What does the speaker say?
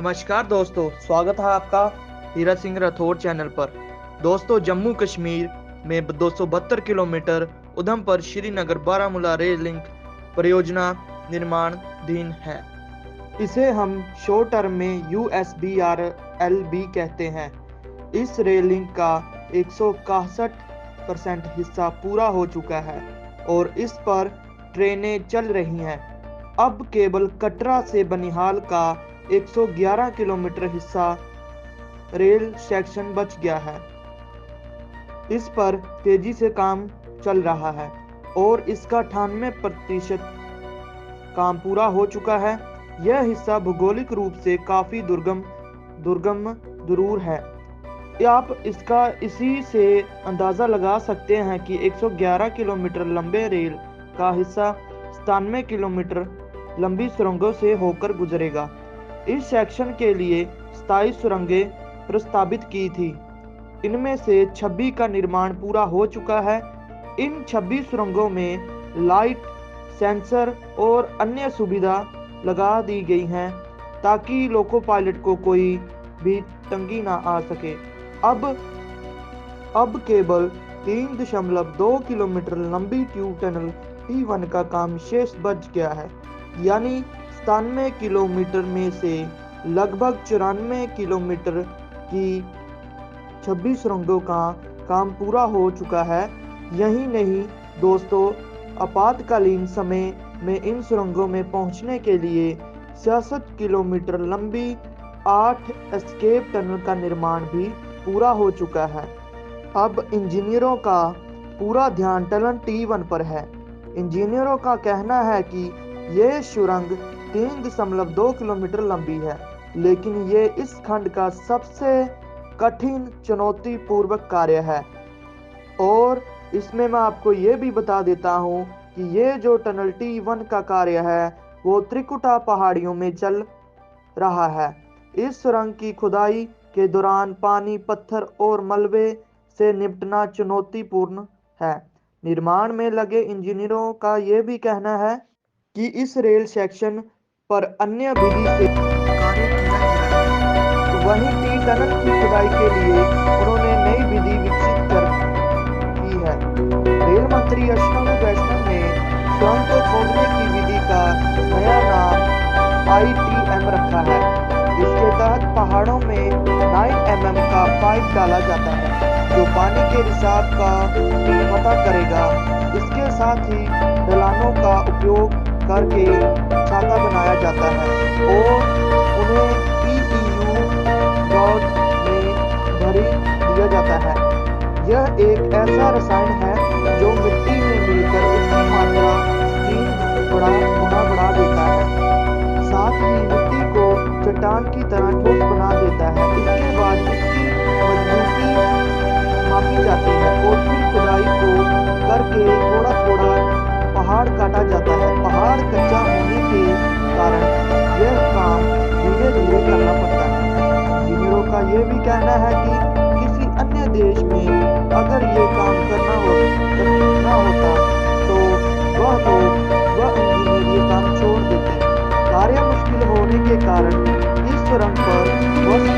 नमस्कार दोस्तों, स्वागत है आपका हीरा सिंह राठौर चैनल पर। दोस्तों, जम्मू कश्मीर में 272 kilometre Udhampur Srinagar Baramulla rail link परियोजना निर्माणाधीन है। इसे हम शॉर्ट टर्म में USBRLB कहते हैं। इस रेल लिंक का 161% हिस्सा पूरा हो चुका है और इस पर ट्रेनें चल रही हैं। अब केवल कटरा से बनिहाल का 111 किलोमीटर हिस्सा रेल सेक्शन बच गया है। इस पर तेजी से काम चल रहा है और इसका 98% काम पूरा हो चुका है। यह हिस्सा भौगोलिक रूप से काफी दुर्गम जरूर है। आप इसका इसी से अंदाजा लगा सकते हैं कि 111 किलोमीटर लंबे रेल का हिस्सा 97 किलोमीटर लंबी सुरंगों से होकर गुजरेगा। इस सेक्शन के लिए 27 सुरंगें प्रस्तावित की थी। इनमें से 26 का निर्माण पूरा हो चुका है। इन 26 सुरंगों में लाइट सेंसर और अन्य सुविधा लगा दी गई हैं ताकि लोको पायलट को कोई भी तंगी ना आ सके। अब केवल 3.2 किलोमीटर लंबी ट्यूब टनल T1 का काम शेष बच गया है, यानी 97 किलोमीटर में से लगभग 94 किलोमीटर की 26 सुरंगों का काम पूरा हो चुका है। यही नहीं दोस्तों, आपातकालीन समय में इन सुरंगों में पहुंचने के लिए 66 किलोमीटर लंबी 8 एस्केप टनल का निर्माण भी पूरा हो चुका है। अब इंजीनियरों का पूरा ध्यान टनल T1 पर है। इंजीनियरों का कहना है कि यह सुरंग 3.2 किलोमीटर लंबी है, लेकिन ये इस खंड का सबसे कठिन चुनौतीपूर्वक कार्य है। और इसमें मैं आपको ये भी बता देता हूँ कि ये जो टनल T1 का कार्य है वो त्रिकुटा पहाड़ियों में चल रहा है। इस सुरंग की खुदाई के दौरान पानी, पत्थर और मलबे से निपटना चुनौतीपूर्ण है। निर्माण में लगे इंजीनियरों का यह भी कहना है कि इस रेल सेक्शन पर अन्य विधि से कार्य किया गया है। वहीं टी टनल की खुदाई के लिए उन्होंने नई विधि विकसित की है। रेल मंत्री अश्विनी वैष्णव ने सुरंग को खोदने की विधि का नया नाम ITM रखा है। इसके तहत पहाड़ों में 9 mm का पाइप डाला जाता है जो पानी के रिसाव का पता करेगा। इसके साथ ही ढलानों का उपयोग करके छाता बनाया जाता है और उन्हें PEU रॉड में भरी दिया जाता है। यह एक ऐसा रसायन है जो मिट्टी में मिलकर उसकी मात्रा 3 गुना बढ़ा देता है। साथ ही मिट्टी को चट्टान की तरह ठोस बना देता है। इसके बाद इसकी मजबूती मापी जाती है और फिर खुदाई को करके थोड़ा थोड़ा पहाड़ काटा जाता है। पहाड़ कच्चा होने के कारण यह काम धीरे धीरे करना पड़ता है। इंजीनियरों का यह भी कहना है कि किसी अन्य देश में अगर ये काम करना होता तो वह इंजीनियर ये काम छोड़ देते। कार्य मुश्किल होने के कारण इस सुरंग पर वर्ष